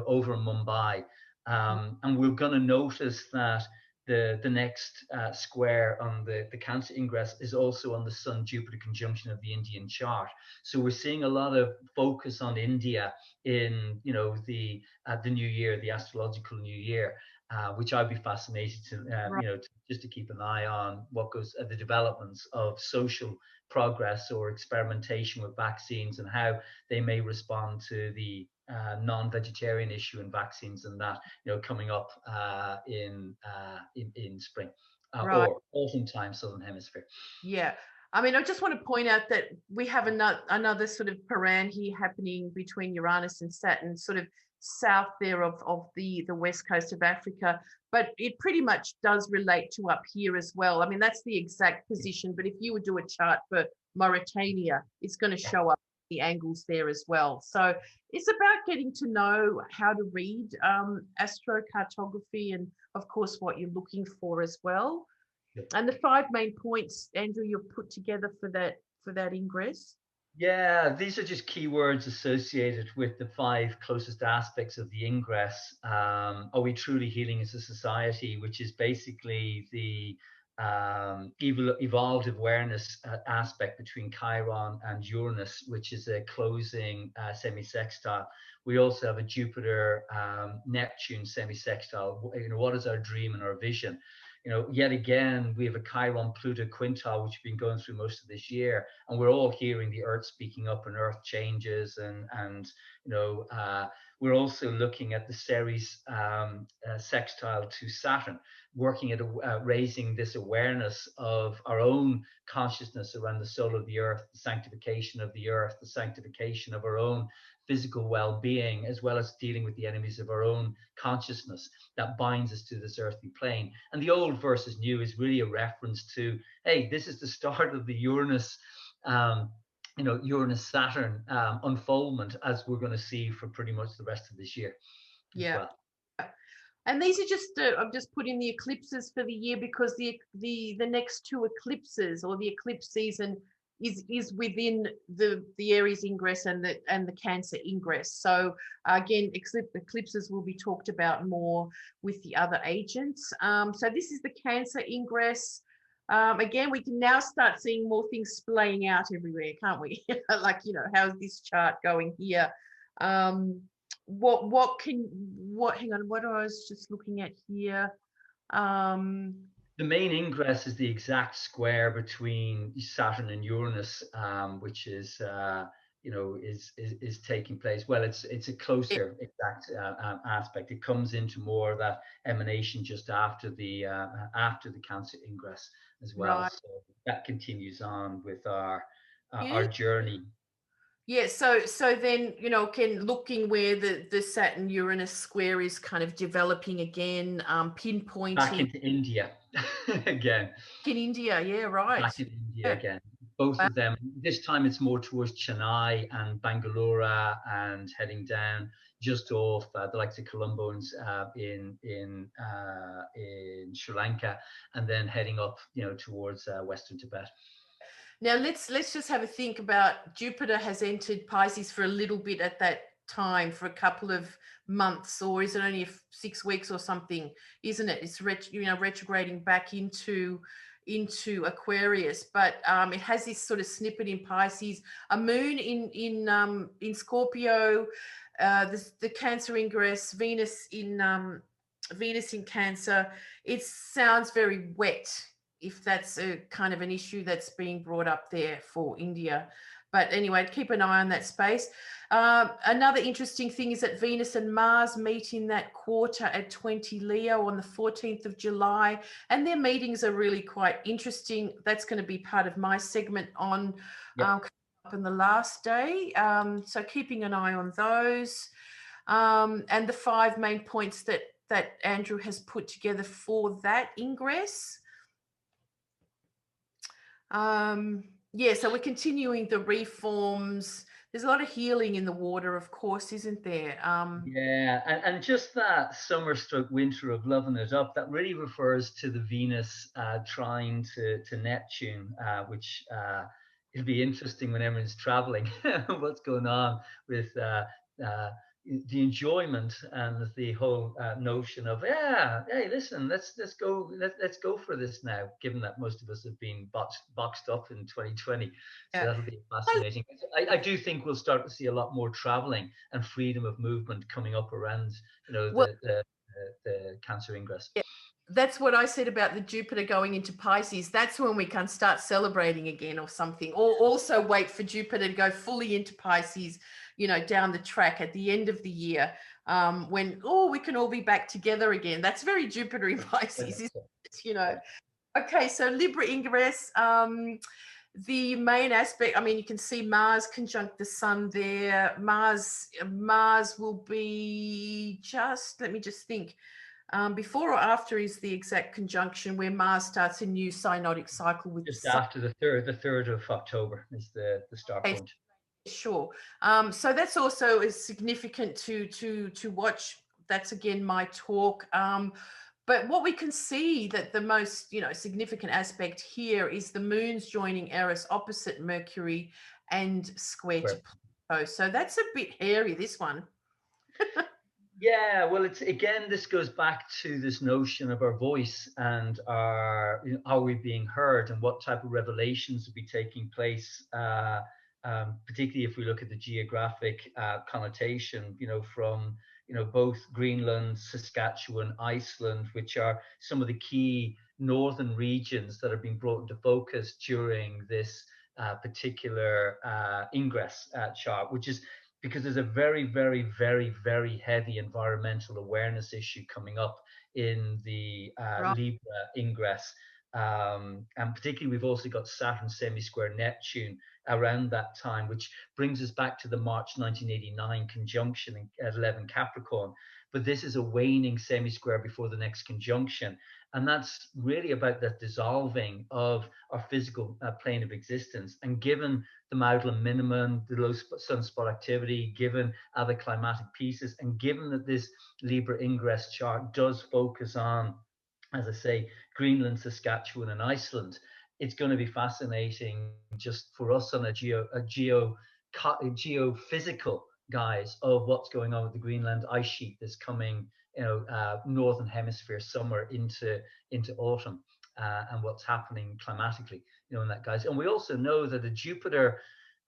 over Mumbai. And we're going to notice that the next square on the Cancer ingress is also on the Sun-Jupiter conjunction of the Indian chart. So we're seeing a lot of focus on India in the new year, the astrological new year, which I'd be fascinated to just to keep an eye on what goes the developments of social progress or experimentation with vaccines and how they may respond to the non-vegetarian issue in vaccines and that coming up in spring or autumn time, southern hemisphere. Yeah, I mean, I just want to point out that we have another sort of paran here happening between Uranus and Saturn, sort of south there of the west coast of Africa, but it pretty much does relate to up here as well. I mean, that's the exact position, but if you would do a chart for Mauritania, it's going to show up the angles there as well. So it's about getting to know how to read astrocartography and, of course, what you're looking for as well. Yep. And the 5 main points, Andrew, you've put together for that ingress. Yeah, these are just keywords associated with the 5 closest aspects of the ingress. Are we truly healing as a society, which is basically the evolved awareness aspect between Chiron and Uranus, which is a closing semi-sextile. We also have a Jupiter Neptune semi-sextile. What is our dream and our vision? Yet again, we have a Chiron Pluto quintile, which we've been going through most of this year, and we're all hearing the Earth speaking up and Earth changes, and we're also looking at the Ceres sextile to Saturn, working at raising this awareness of our own consciousness around the soul of the earth, the sanctification of the earth, the sanctification of our own physical well-being, as well as dealing with the enemies of our own consciousness that binds us to this earthly plane. And the old versus new is really a reference to, hey, this is the start of the Uranus Uranus Saturn unfoldment, as we're going to see for pretty much the rest of this year. Yeah. Well. And these are just I've just put in the eclipses for the year, because the next two eclipses, or the eclipse season, is within the Aries ingress and the Cancer ingress. So again, eclipses will be talked about more with the other agents. So this is the Cancer ingress. Again, we can now start seeing more things splaying out everywhere, can't we? Like, how's this chart going here? Hang on, what I was just looking at here. The main ingress is the exact square between Saturn and Uranus, which is taking place. Well, it's a closer exact aspect. It comes into more of that emanation just after the Cancer ingress as well. Right. So that continues on with our Yeah. journey. Yeah, so then, looking where the Saturn Uranus square is kind of developing again, pinpointing back into India again. In India, yeah, right. Back in India again. Both of them. This time it's more towards Chennai and Bangalore, and heading down just off the likes of Colombo in Sri Lanka, and then heading up, towards Western Tibet. Now let's just have a think about Jupiter has entered Pisces for a little bit at that time, for a couple of months, or is it only 6 weeks or something, isn't it? It's retrograding back into Aquarius, but it has this sort of snippet in Pisces, a moon in Scorpio, the Cancer ingress, Venus in Cancer. It sounds very wet, if that's a kind of an issue that's being brought up there for India. But anyway, keep an eye on that space. Another interesting thing is that Venus and Mars meet in that quarter at 20 Leo on the 14th of July. And their meetings are really quite interesting. That's going to be part of my segment on up on the last day. So keeping an eye on those. And the 5 main points that Andrew has put together for that ingress. So we're continuing the reforms. There's a lot of healing in the water, of course, isn't there? And just that summer stroke winter of loving it up, that really refers to the Venus trine to Neptune, which it'll be interesting when everyone's traveling what's going on with the enjoyment and the whole notion of, hey, listen, let's go for this now, given that most of us have been boxed up in 2020. So that'll be fascinating. I do think we'll start to see a lot more traveling and freedom of movement coming up around the Cancer ingress. Yeah. That's what I said about the Jupiter going into Pisces. That's when we can start celebrating again or something, or also wait for Jupiter to go fully into Pisces, down the track at the end of the year, when, we can all be back together again. That's very Jupiter in Pisces, isn't it? Okay, so Libra ingress, the main aspect, you can see Mars conjunct the Sun there. Mars will be let me just think. Before or after is the exact conjunction where Mars starts a new synodic cycle with just after the 3rd of October is the start point. Sure. So that's also is significant to watch. That's again my talk. But what we can see that the most significant aspect here is the moons joining Eris opposite Mercury and square to Pluto. So that's a bit hairy, this one. Yeah, well, it's again, this goes back to this notion of our voice and are we being heard, and what type of revelations will be taking place, particularly if we look at the geographic connotation, from both Greenland, Saskatchewan, Iceland, which are some of the key northern regions that are being brought into focus during this particular ingress chart, which is because there's a very, very, very, very heavy environmental awareness issue coming up in the Right. Libra ingress. And particularly, we've also got Saturn semi-square Neptune around that time, which brings us back to the March 1989 conjunction at 11 Capricorn. But this is a waning semi-square before the next conjunction. And that's really about that dissolving of our physical plane of existence. And given the Maudlin minimum, the low sunspot activity, given other climatic pieces, and given that this Libra ingress chart does focus on, as I say, Greenland, Saskatchewan, and Iceland, it's going to be fascinating just for us on a geophysical guise of what's going on with the Greenland ice sheet that's coming, northern hemisphere summer into autumn, and what's happening climatically, in that guise. And we also know that the Jupiter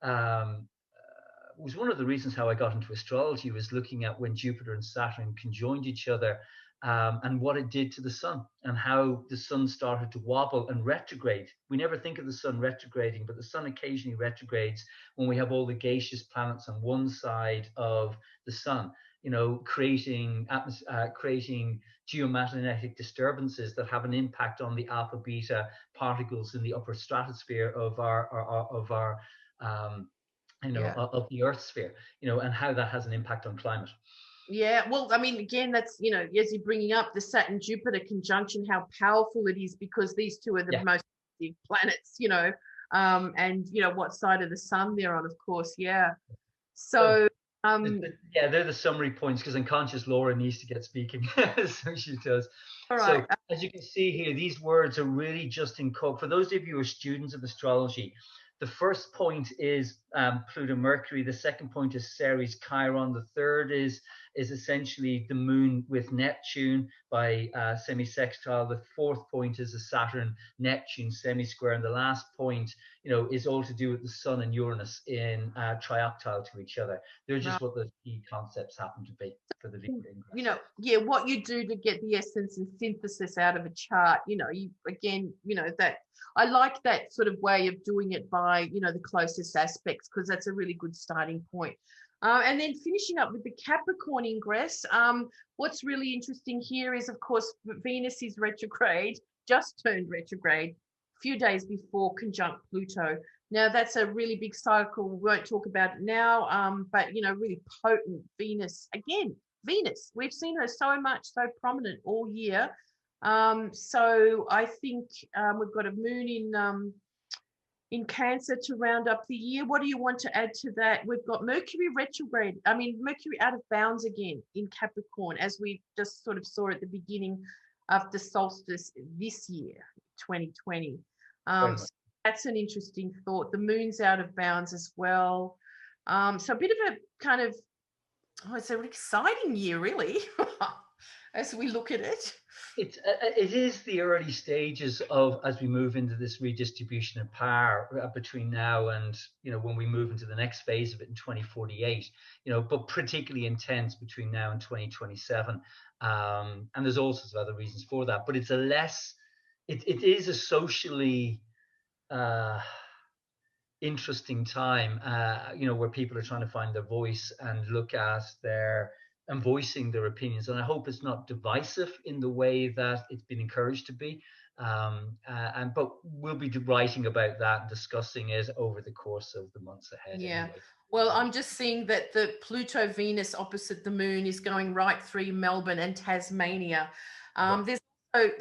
was one of the reasons how I got into astrology, was looking at when Jupiter and Saturn conjoined each other, and what it did to the sun, and how the sun started to wobble and retrograde. We never think of the sun retrograding, but the sun occasionally retrogrades when we have all the gaseous planets on one side of the sun, creating geomagnetic disturbances that have an impact on the alpha beta particles in the upper stratosphere of our of the Earth sphere, and how that has an impact on climate. Yeah, well, I mean, again, that's, as you're bringing up the Saturn-Jupiter conjunction, how powerful it is, because these two are the most active planets, and, what side of the sun they're on, of course, yeah. So, they're the summary points, because unconscious Laura needs to get speaking, so she does. All right. So, as you can see here, these words are really just in code. For those of you who are students of astrology, the first point is Pluto Mercury. The second point is Ceres Chiron. The third is essentially the moon with Neptune by semi-sextile. The fourth point is a Saturn Neptune semi-square. And the last point, is all to do with the sun and Uranus in trioctile to each other. They're just what the key concepts happen to be for the Libra ingress. What you do to get the essence and synthesis out of a chart, that I like that sort of way of doing it by, the closest aspects, because that's a really good starting point. And then finishing up with the Capricorn ingress, what's really interesting here is, of course, Venus is retrograde, just turned retrograde a few days before conjunct Pluto. Now, that's a really big cycle. We won't talk about it now, but, really potent Venus. Again, Venus, we've seen her so prominent all year. So I think we've got a moon in Cancer to round up the year. What do you want to add to that? We've got Mercury out of bounds again in Capricorn, as we just sort of saw at the beginning of the solstice this year, 2020. So that's an interesting thought. The moon's out of bounds as well. So a bit of a kind of, it's an exciting year, really, as we look at it. It is the early stages of, as we move into this redistribution of power between now and, when we move into the next phase of it in 2048, but particularly intense between now and 2027. And there's all sorts of other reasons for that, but it is a socially interesting time, where people are trying to find their voice and look at and voicing their opinions. And I hope it's not divisive in the way that it's been encouraged to be. But we'll be writing about that and discussing it over the course of the months ahead. Yeah. Anyway. Well, I'm just seeing that the Pluto Venus opposite the moon is going right through Melbourne and Tasmania. There's also,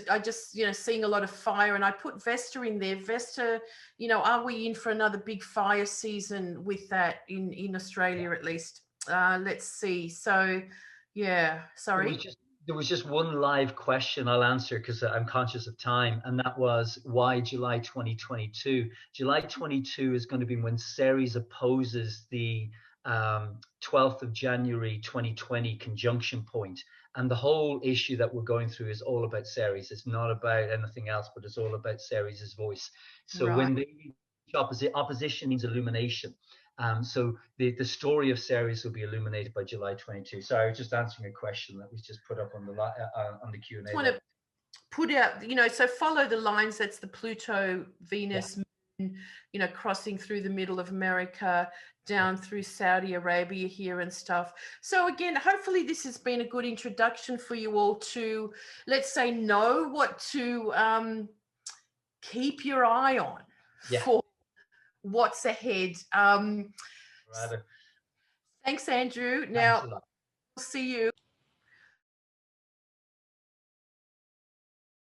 I just, seeing a lot of fire, and I put Vesta in there. Vesta, are we in for another big fire season with that in Australia at least? Let's see. So, sorry. There was just one live question I'll answer, because I'm conscious of time, and that was, why July 2022? July 22 is going to be when Ceres opposes the 12th of January 2020 conjunction point. And the whole issue that we're going through is all about Ceres. It's not about anything else, but it's all about Ceres's voice. So when the opposition means illumination. So the story of Ceres will be illuminated by July 22. Sorry, I was just answering a question that was just put up on the Q&A. I want to put out, so follow the lines. That's the Pluto Venus you know, crossing through the middle of America, down through Saudi Arabia here and stuff. So again, hopefully this has been a good introduction for you all to, let's say, know what to keep your eye on for what's ahead. Rather. Thanks, Andrew. Now, we'll see you.